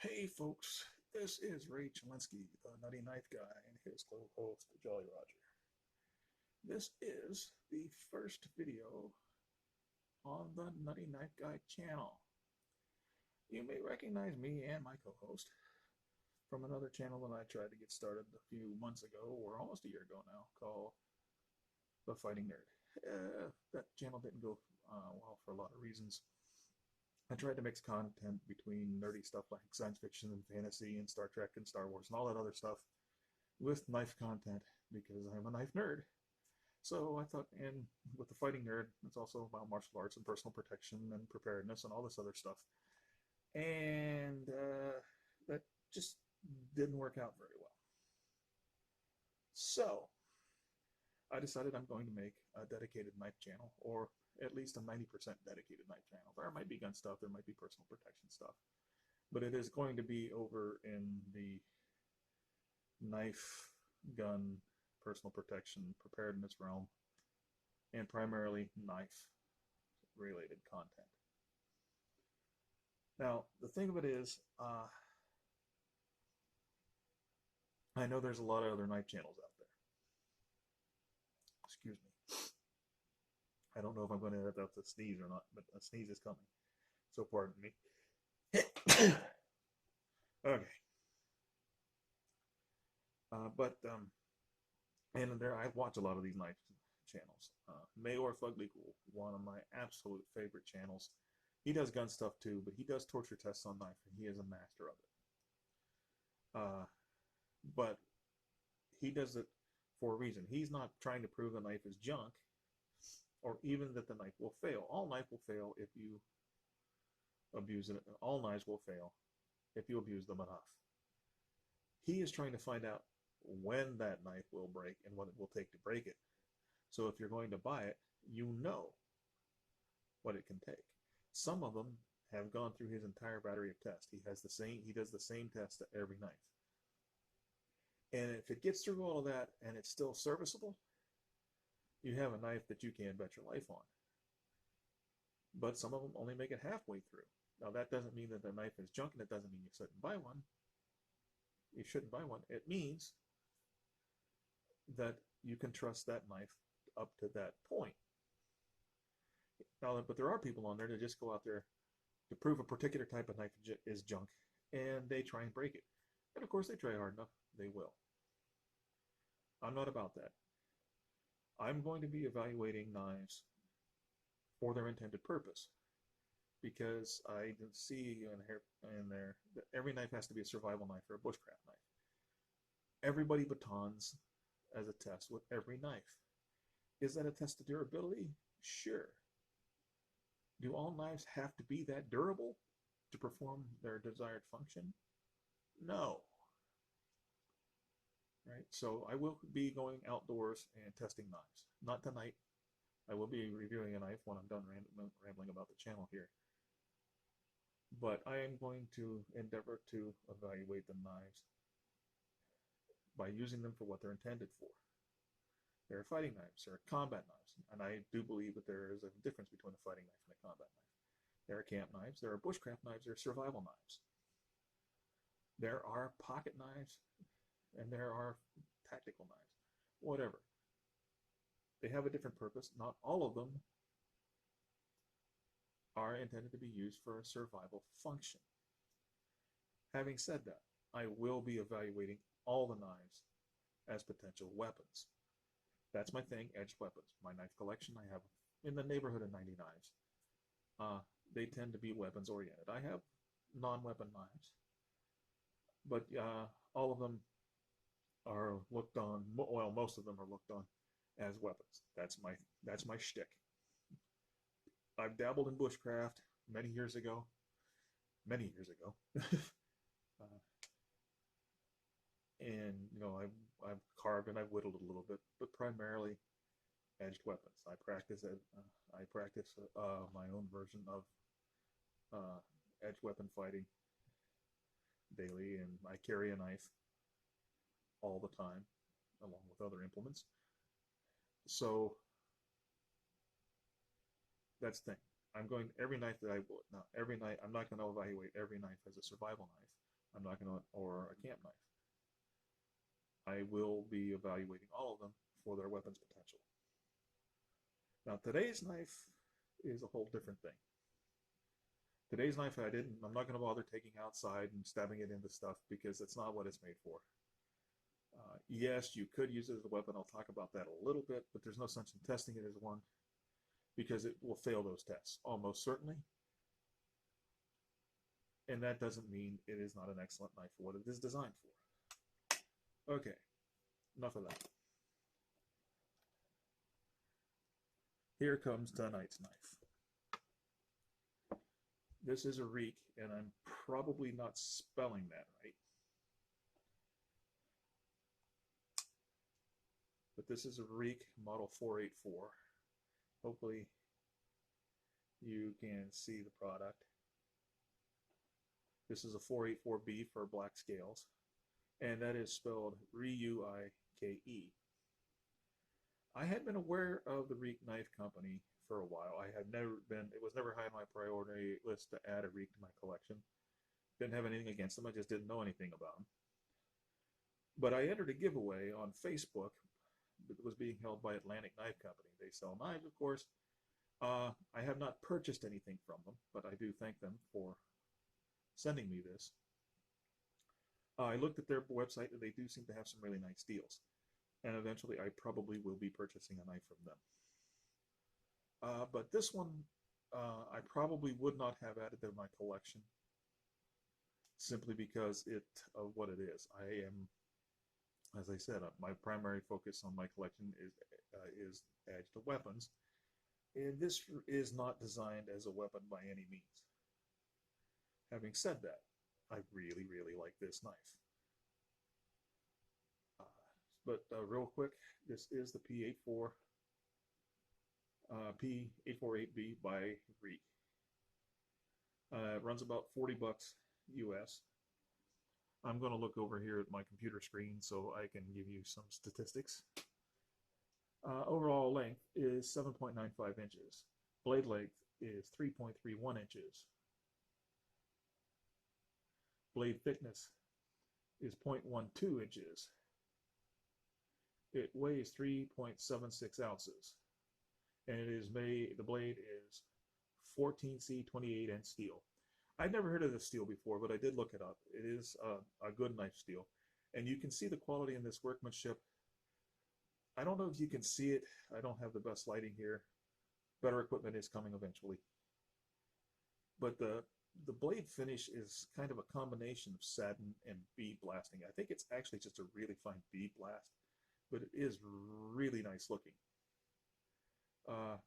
Hey folks, this is Ray Chalinsky, the Nutty Knife Guy, and his co-host, Jolly Roger. This is the first video on the Nutty Knife Guy channel. You may recognize me and my co-host from another channel that I tried to get started a few months ago, or almost a year ago now, called The Fighting Nerd. That channel didn't go well for a lot of reasons. I tried to mix content between nerdy stuff like science fiction and fantasy and Star Trek and Star Wars and all that other stuff with knife content because I'm a knife nerd. So I thought, and with the fighting nerd, it's also about martial arts and personal protection and preparedness and all this other stuff. And that just didn't work out very well. So I decided I'm going to make a dedicated knife channel, or at least a 90% dedicated knife channel. There might be gun stuff, there might be personal protection stuff, but it is going to be over in the knife, gun, personal protection, preparedness realm, and primarily knife related content. Now, the thing of it is, I know there's a lot of other knife channels out there. Excuse me. I don't know if I'm going to edit out the sneeze or not, but a sneeze is coming. So pardon me. Okay. And there I watch a lot of these knife channels. Mayor Fugly Cool, one of my absolute favorite channels. He does gun stuff too, but he does torture tests on knife, and he is a master of it. But he does it for a reason. He's not trying to prove the knife is junk, or even that the knife will fail. All knife will fail if you abuse it. All knives will fail if you abuse them enough. He is trying to find out when that knife will break and what it will take to break it. So if you're going to buy it, you know what it can take. Some of them have gone through his entire battery of tests. He does the same test to every knife. And if it gets through all of that and it's still serviceable, you have a knife that you can bet your life on. But some of them only make it halfway through. Now that doesn't mean that the knife is junk, and it doesn't mean you shouldn't buy one. You shouldn't buy one. It means that you can trust that knife up to that point. Now, but there are people on there that just go out there to prove a particular type of knife is junk, and they try and break it. And of course, they try hard enough, they will. I'm not about that. I'm going to be evaluating knives for their intended purpose, because I see in there that every knife has to be a survival knife or a bushcraft knife. Everybody batons as a test with every knife. Is that a test of durability? Sure. Do all knives have to be that durable to perform their desired function? No. Right? So I will be going outdoors and testing knives. Not tonight. I will be reviewing a knife when I'm done rambling about the channel here. But I am going to endeavor to evaluate the knives by using them for what they're intended for. There are fighting knives, there are combat knives, and I do believe that there is a difference between a fighting knife and a combat knife. There are camp knives, there are bushcraft knives, there are survival knives. There are pocket knives, and there are tactical knives, whatever. They have a different purpose. Not all of them are intended to be used for a survival function. Having said that, I will be evaluating all the knives as potential weapons. That's my thing, edged weapons. My knife collection, I have in the neighborhood of 90 knives. They tend to be weapons oriented. I have non-weapon knives, but all of them are looked on, well, most of them are looked on as weapons. That's my shtick. I've dabbled in bushcraft many years ago. And I've carved and I've whittled a little bit, but primarily edged weapons. I practice my own version of edged weapon fighting daily, and I carry a knife all the time, along with other implements. So that's the thing. I'm going every knife that I will. Now, every knife, I'm not going to evaluate every knife as a survival knife, I'm not going to, or a camp knife. I will be evaluating all of them for their weapons potential. Now today's knife is a whole different thing. Today's knife I'm not going to bother taking outside and stabbing it into stuff because that's not what it's made for. Yes, you could use it as a weapon. I'll talk about that a little bit, but there's no sense in testing it as one because it will fail those tests, almost certainly. And that doesn't mean it is not an excellent knife for what it is designed for. Okay, enough of that. Here comes tonight's knife. This is a Ruike, and I'm probably not spelling that right. But this is a Ruike model 484. Hopefully you can see the product. This is a 484b for black scales, and that is spelled Ruike. I had been aware of the Ruike knife company for a while. It was never high on my priority list to add a Ruike to my collection. Didn't have anything against them, I just didn't know anything about them. But I entered a giveaway on Facebook that was being held by Atlantic Knife Company. They sell knives, of course. I have not purchased anything from them, but I do thank them for sending me this. I looked at their website, and they do seem to have some really nice deals. And eventually I probably will be purchasing a knife from them. But this one, I probably would not have added to my collection simply because of what it is. I am, as I said, my primary focus on my collection is edged weapons. And this is not designed as a weapon by any means. Having said that, I really, really like this knife. But real quick, this is the P484b by Ruike. It runs about 40 bucks US. I'm going to look over here at my computer screen so I can give you some statistics. Overall length is 7.95 inches. Blade length is 3.31 inches. Blade thickness is 0.12 inches. It weighs 3.76 ounces. And the blade is 14C28N steel. I'd never heard of this steel before, but I did look it up. It is a good knife steel. And you can see the quality in this workmanship. I don't know if you can see it. I don't have the best lighting here. Better equipment is coming eventually. But the blade finish is kind of a combination of satin and bead blasting. I think it's actually just a really fine bead blast, but it is really nice looking.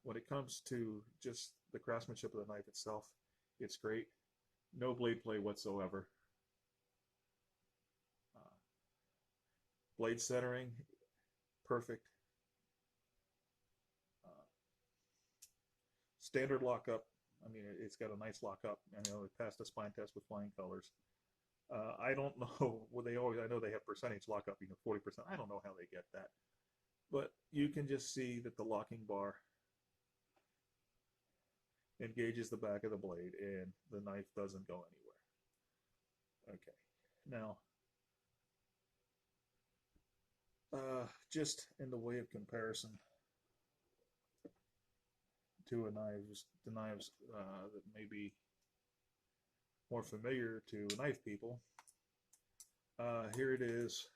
When it comes to just the craftsmanship of the knife itself, it's great. No blade play whatsoever. Blade centering, perfect. Standard lockup. I mean, it's got a nice lockup. I know it passed a spine test with flying colors. I don't know. Well, I know they have percentage lockup, 40%. I don't know how they get that. But you can just see that the locking bar engages the back of the blade and the knife doesn't go anywhere. Okay. Now, just in the way of comparison to the knives that may be more familiar to knife people, here it is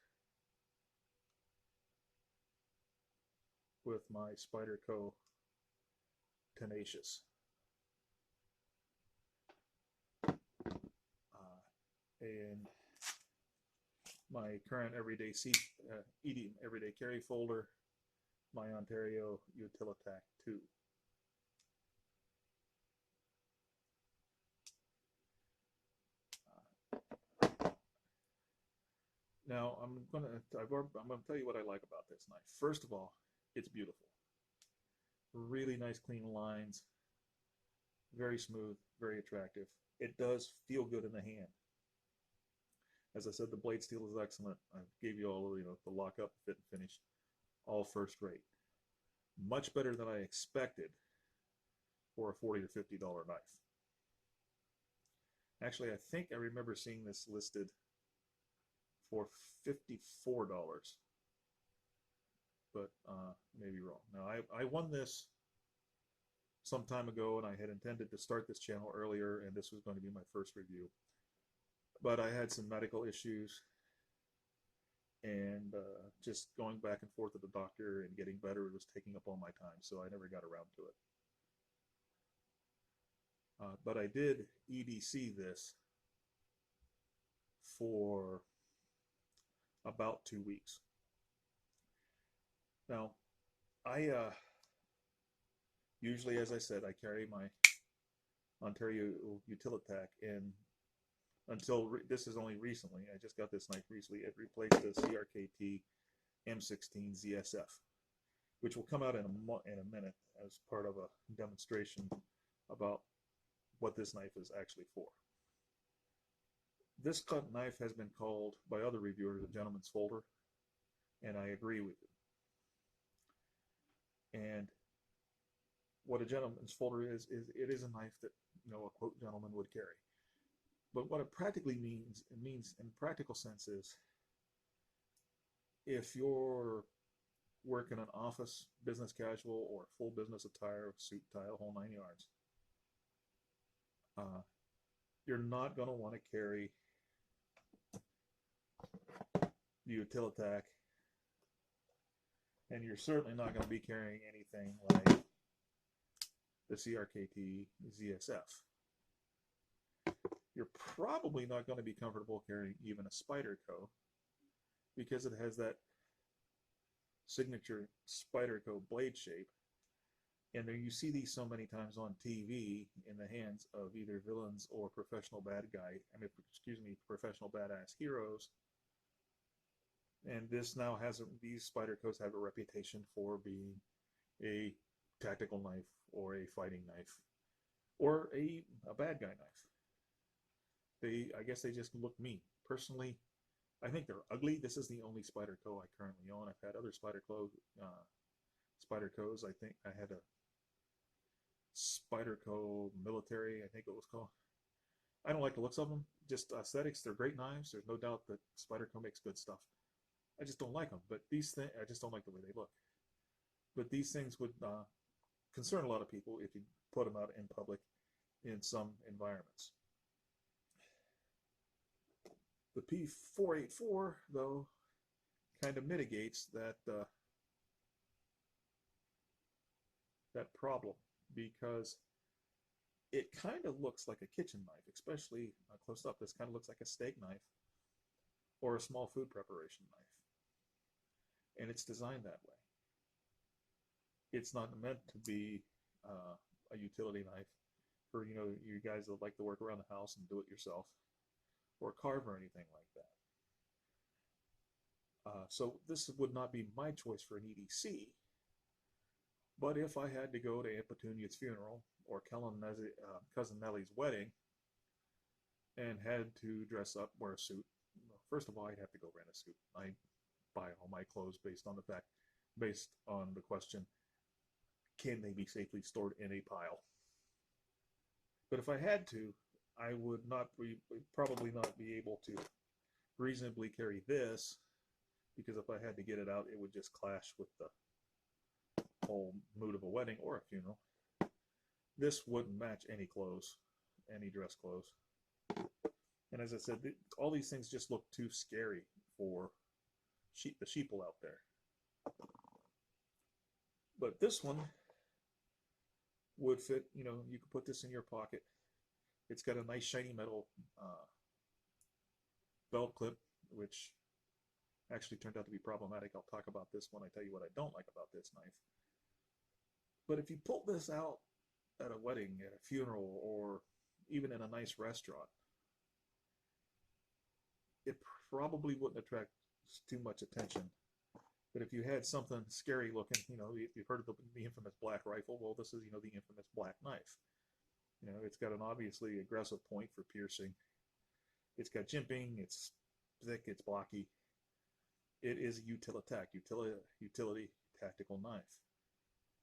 with my Spyderco Tenacious. And my current everyday everyday carry folder, my Ontario Utilitac 2. Now I'm gonna tell you what I like about this knife. First of all, it's beautiful. Really nice clean lines, very smooth, very attractive. It does feel good in the hand. As I said, the blade steel is excellent. I gave you all, the lockup, fit and finish, all first rate. Much better than I expected for a $40 or $50 knife. Actually, I think I remember seeing this listed for $54, but maybe wrong. Now, I won this some time ago, and I had intended to start this channel earlier, and this was going to be my first review. But I had some medical issues, and just going back and forth to the doctor and getting better was taking up all my time, so I never got around to it. But I did EDC this for about 2 weeks. Now, I usually, as I said, I carry my Ontario Utilitac, and until this is only recently, I just got this knife recently, it replaced the CRKT M16 ZSF, which will come out in a minute as part of a demonstration about what this knife is actually for. This cut knife has been called by other reviewers a gentleman's folder, and I agree with it. And what a gentleman's folder is it is a knife that, you know, a quote gentleman would carry. But what it practically means, it means in practical sense is, if you're working an office, business casual, or full business attire, suit, tie, the whole 9 yards, you're not going to want to carry the Utilitac, and you're certainly not going to be carrying anything like the CRKT ZSF. You're probably not going to be comfortable carrying even a Spyderco, because it has that signature Spyderco blade shape. And there you see these so many times on TV in the hands of either villains or professional professional badass heroes. And this now these Spydercos have a reputation for being a tactical knife or a fighting knife or a bad guy knife. I guess they just look mean. Personally, I think they're ugly. This is the only Spyderco I currently own. I've had other Spydercos. I think I had a Spyderco Military, I think it was called. I don't like the looks of them. Just aesthetics. They're great knives. There's no doubt that Spyderco makes good stuff. I just don't like them. But these things, I just don't like the way they look. But these things would concern a lot of people if you put them out in public in some environments. The P484, though, kind of mitigates that that problem, because it kind of looks like a kitchen knife, especially close up. This kind of looks like a steak knife or a small food preparation knife, and it's designed that way. It's not meant to be a utility knife for, you know, you guys that like to work around the house and do it yourself, or carve or anything like that. So this would not be my choice for an EDC. But if I had to go to Aunt Petunia's funeral or Cousin Nellie's wedding and had to dress up, wear a suit, first of all, I'd have to go rent a suit. I buy all my clothes based on the question, can they be safely stored in a pile? But if I had to, I would probably not be able to reasonably carry this, because if I had to get it out, it would just clash with the whole mood of a wedding or a funeral. This wouldn't match any clothes, any dress clothes. And as I said, all these things just look too scary for the sheeple out there. But this one would fit, you know, you could put this in your pocket. It's got a nice shiny metal belt clip, which actually turned out to be problematic. I'll talk about this when I tell you what I don't like about this knife. But if you pull this out at a wedding, at a funeral, or even in a nice restaurant, it probably wouldn't attract too much attention. But if you had something scary looking, you know, you've heard of the infamous black rifle. Well, this is, you know, the infamous black knife. You know, it's got an obviously aggressive point for piercing. It's got jimping. It's thick. It's blocky. It is a utility tactical knife,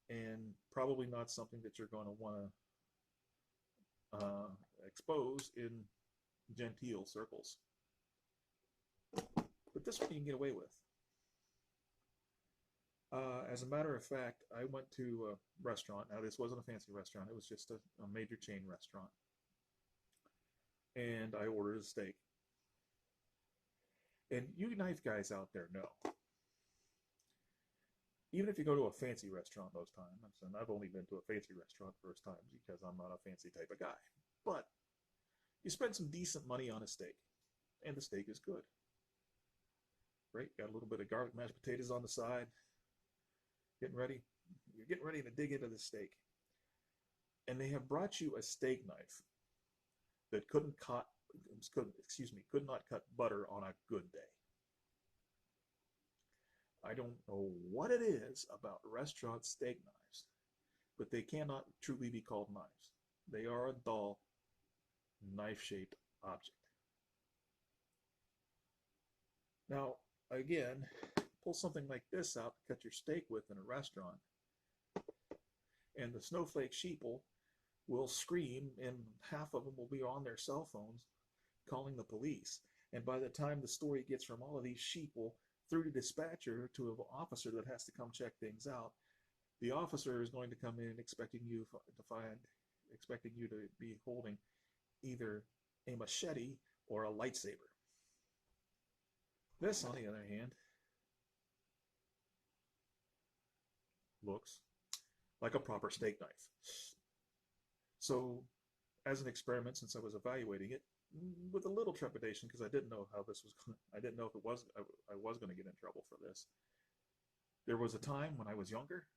and probably not something that you're going to want to expose in genteel circles. But this one you can get away with. As a matter of fact, I went to a restaurant. Now, this wasn't a fancy restaurant. It was just a major chain restaurant. And I ordered a steak. And you knife guys out there know, even if you go to a fancy restaurant most times, and I've only been to a fancy restaurant first time because I'm not a fancy type of guy, but you spend some decent money on a steak, and the steak is good. Right? Got a little bit of garlic mashed potatoes on the side. You're getting ready to dig into the steak. And they have brought you a steak knife that could not cut butter on a good day. I don't know what it is about restaurant steak knives, but they cannot truly be called knives. They are a dull, knife-shaped object. Now, again, pull something like this out to cut your steak with in a restaurant, and the snowflake sheeple will scream, and half of them will be on their cell phones calling the police. And by the time the story gets from all of these sheeple through to dispatcher to an officer that has to come check things out, the officer is going to come in expecting you to be holding either a machete or a lightsaber. This, on the other hand, looks like a proper steak knife. So, as an experiment, since I was evaluating it, with a little trepidation, because I didn't know how this was going, I didn't know if I was going to get in trouble for this. There was a time when I was younger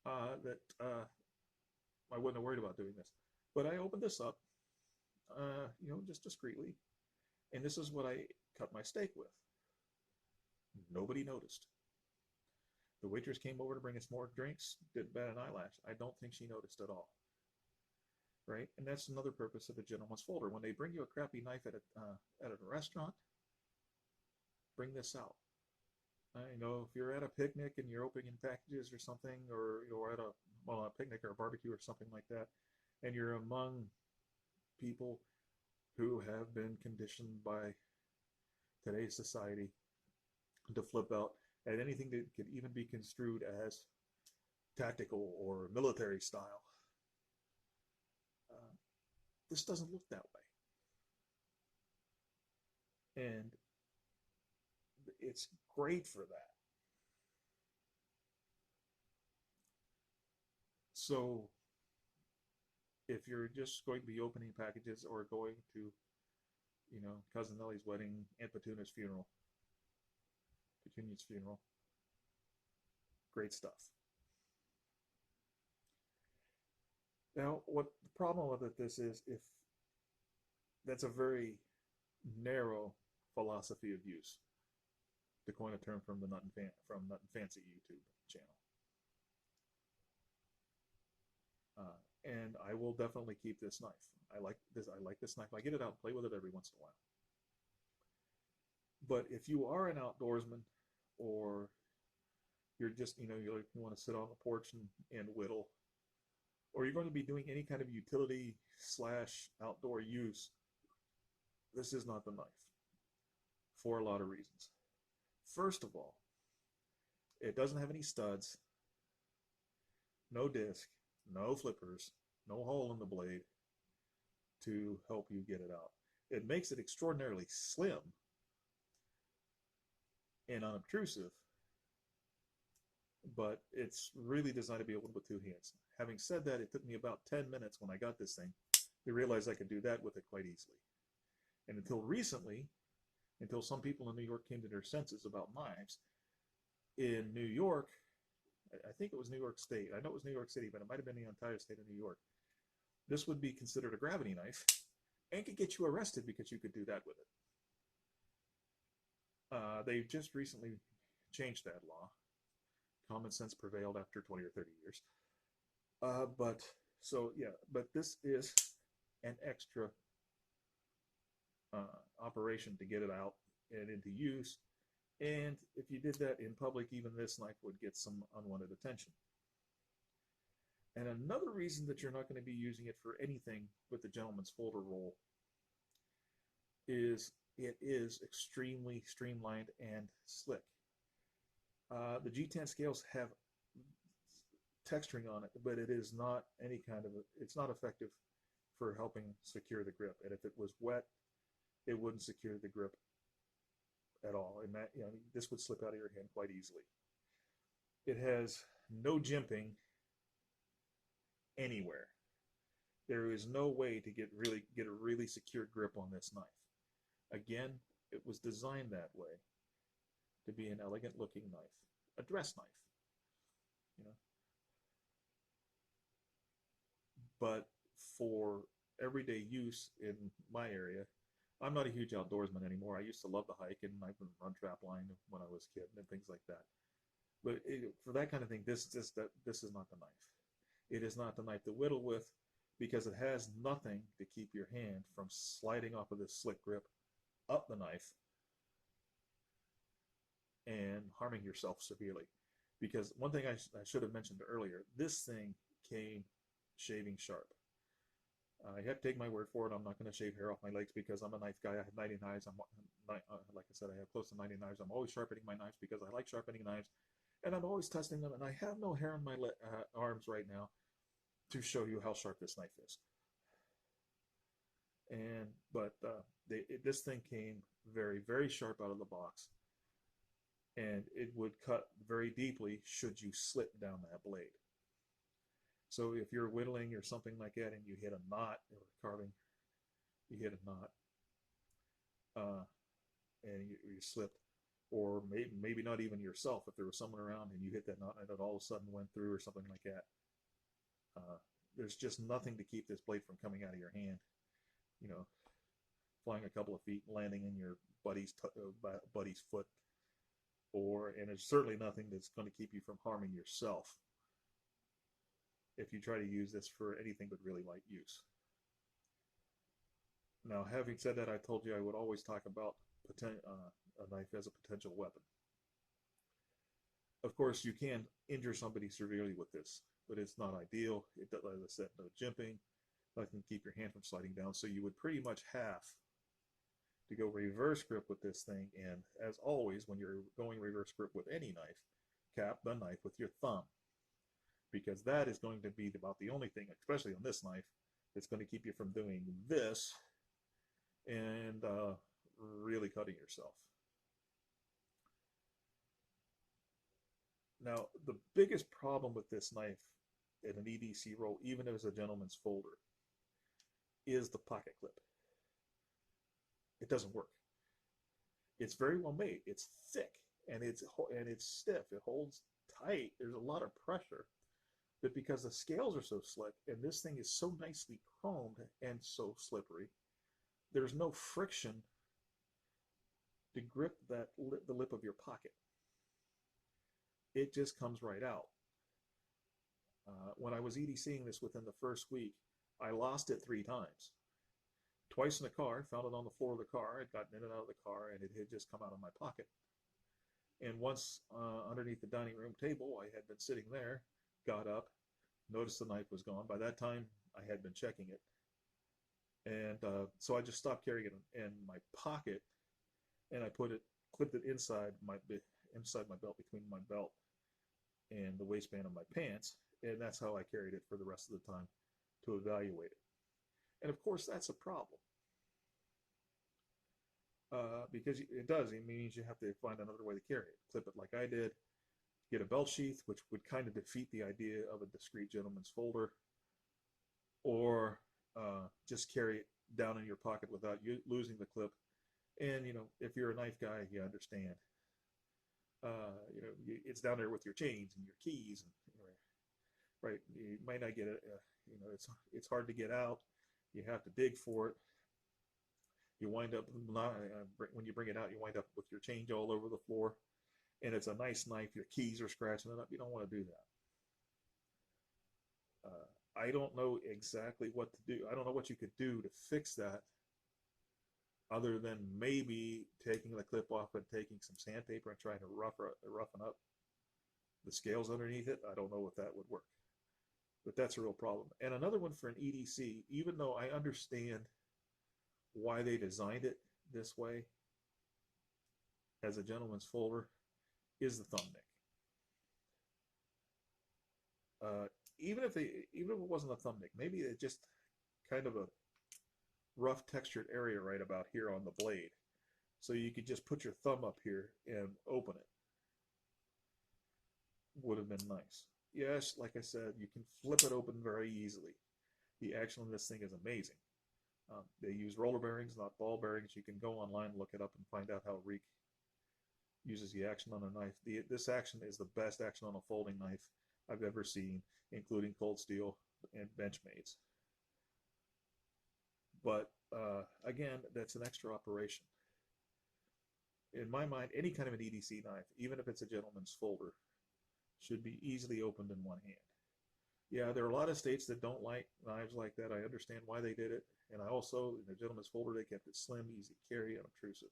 that I wasn't worried about doing this, but I opened this up, just discreetly, and this is what I cut my steak with. Nobody noticed. The waitress came over to bring us more drinks, didn't bat an eyelash. I don't think she noticed at all. Right? And that's another purpose of a gentleman's folder. When they bring you a crappy knife at a restaurant, bring this out. If you're at a picnic and you're opening packages or something, or you're at a picnic or a barbecue or something like that, and you're among people who have been conditioned by today's society to flip out at anything that could even be construed as tactical or military style. This doesn't look that way. And it's great for that. So if you're just going to be opening packages or going to, Cousin Nellie's wedding, Aunt Petunia's funeral, great stuff. Now, what the problem with this is, if that's a very narrow philosophy of use, to coin a term from the Nut and Fancy YouTube channel. And I will definitely keep this knife. I like this knife. I get it out and play with it every once in a while. But if you are an outdoorsman, or you're just, you want to sit on the porch and whittle, or you're going to be doing any kind of utility / outdoor use, this is not the knife, for a lot of reasons. First of all, it doesn't have any studs, no disc, no flippers, no hole in the blade to help you get it out. It makes it extraordinarily slim and unobtrusive, but it's really designed to be able to put two hands. Having said that, it took me about 10 minutes when I got this thing to realize I could do that with it quite easily. And until recently, until some people in New York came to their senses about knives, in New York, I think it was New York State, I know it was New York City, but it might have been the entire state of New York, this would be considered a gravity knife and could get you arrested because you could do that with it. They just recently changed that law. Common sense prevailed after 20 or 30 years. But this is an extra operation to get it out and into use. And if you did that in public, even this knife would get some unwanted attention. And another reason that you're not going to be using it for anything with the gentleman's folder roll is it is extremely streamlined and slick. The G10 scales have texturing on it, but it is not any kind of it's not effective for helping secure the grip. And if it was wet, it wouldn't secure the grip at all. And that, this would slip out of your hand quite easily. It has no jimping anywhere. There is no way to get a really secure grip on this knife. Again, it was designed that way to be an elegant looking knife, a dress knife, But for everyday use in my area, I'm not a huge outdoorsman anymore. I used to love to hike, and I would run trap line when I was a kid and things like that. But for that kind of thing, this is not the knife. It is not the knife to whittle with, because it has nothing to keep your hand from sliding off of this slick grip up the knife and harming yourself severely. Because one thing I should have mentioned earlier, this thing came shaving sharp. You have to take my word for it. I'm not going to shave hair off my legs because I'm a knife guy. I have 90 knives. Like I said, I have close to 90 knives. I'm always sharpening my knives because I like sharpening knives, and I'm always testing them. And I have no hair on my arms right now to show you how sharp this knife is. But this thing came very, very sharp out of the box, and it would cut very deeply should you slip down that blade. So if you're whittling or something like that and you hit a knot, or carving, you hit a knot, and you slipped, or maybe not even yourself, if there was someone around and you hit that knot and it all of a sudden went through or something like that, there's just nothing to keep this blade from coming out of your hand, flying a couple of feet, landing in your buddy's foot, and there's certainly nothing that's going to keep you from harming yourself if you try to use this for anything but really light use. Now, having said that, I told you I would always talk about a knife as a potential weapon. Of course, you can injure somebody severely with this, but it's not ideal. It does, as I said, no jimping. Nothing to keep your hand from sliding down. So you would pretty much have to go reverse grip with this thing. And as always, when you're going reverse grip with any knife, cap the knife with your thumb, because that is going to be about the only thing, especially on this knife, that's going to keep you from doing this and really cutting yourself. Now, the biggest problem with this knife in an EDC roll, even as a gentleman's folder, is the pocket clip. It doesn't work. It's very well made. It's thick and it's stiff. It holds tight. There's a lot of pressure. But because the scales are so slick and this thing is so nicely chromed and so slippery, there's no friction to grip the lip of your pocket. It just comes right out. When I was EDCing this within the first week, I lost it 3 times. Twice in the car, found it on the floor of the car. I'd gotten in and out of the car, and it had just come out of my pocket. And once underneath the dining room table, I had been sitting there, got up, noticed the knife was gone. By that time, I had been checking it. And so I just stopped carrying it in my pocket, and I clipped it inside my belt, between my belt and the waistband of my pants, and that's how I carried it for the rest of the time to evaluate it. And of course, that's a problem. Because it means you have to find another way to carry it. Clip it like I did, get a belt sheath, which would kind of defeat the idea of a discreet gentleman's folder, or just carry it down in your pocket without losing the clip. And, if you're a knife guy, you understand. It's down there with your chains and your keys, and right. You might not get it. It's hard to get out. You have to dig for it. You wind up when you bring it out, you wind up with your change all over the floor. And it's a nice knife. Your keys are scratching it up. You don't want to do that. I don't know exactly what to do. I don't know what you could do to fix that, other than maybe taking the clip off and taking some sandpaper and trying to roughen up the scales underneath it. I don't know if that would work. But that's a real problem. And another one for an EDC, even though I understand why they designed it this way as a gentleman's folder, is the thumb nick. Even if it wasn't a thumb nick, maybe it's just kind of a rough textured area right about here on the blade, so you could just put your thumb up here and open it. Would have been nice. Yes, like I said, you can flip it open very easily. The action on this thing is amazing. They use roller bearings, not ball bearings. You can go online, look it up, and find out how Ruike uses the action on a knife. This action is the best action on a folding knife I've ever seen, including cold steel and Benchmade's. But again, that's an extra operation. In my mind, any kind of an EDC knife, even if it's a gentleman's folder, should be easily opened in one hand. Yeah, there are a lot of states that don't like knives like that. I understand why they did it. And I also, in the gentleman's folder, they kept it slim, easy to carry, unobtrusive.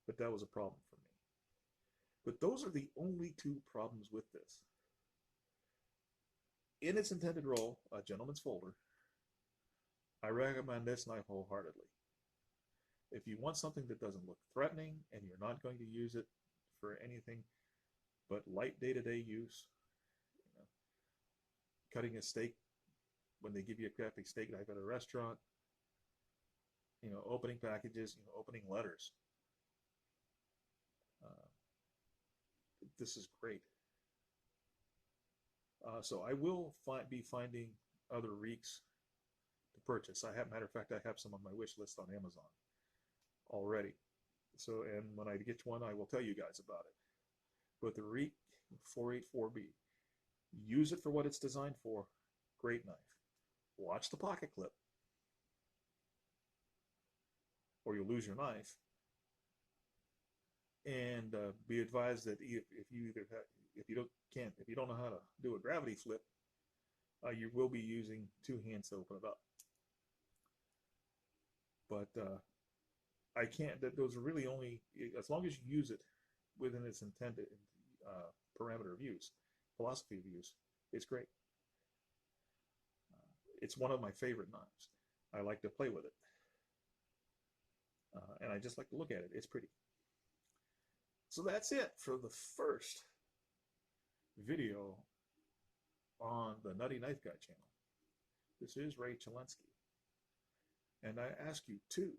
But that was a problem for me. But those are the only two problems with this. In its intended role, a gentleman's folder, I recommend this knife wholeheartedly. If you want something that doesn't look threatening and you're not going to use it for anything but light day-to-day use, cutting a steak when they give you a crappy steak knife at a restaurant, opening packages, opening letters. This is great. So I will be finding other Ruikes to purchase. Matter of fact, I have some on my wish list on Amazon already. So, and when I get one, I will tell you guys about it. But the Ruike 484b, use it for what it's designed for. Great knife. Watch the pocket clip, or you'll lose your knife. And be advised that if you don't know how to do a gravity flip, you will be using two hands to open it up. But I can't. Those are really only, as long as you use it within its intended parameter of use, philosophy of use. It's great. It's one of my favorite knives. I like to play with it, and I just like to look at it. It's pretty. So that's it for the first video on the Nutty Knife Guy channel. This is Ray Chelensky, and I ask you to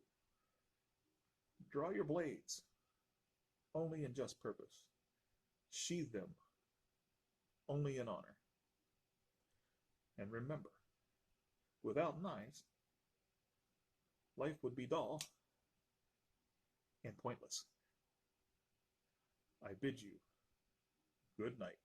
draw your blades only in just purpose. Sheathe them only in honor. And remember, without knives, life would be dull and pointless. I bid you good night.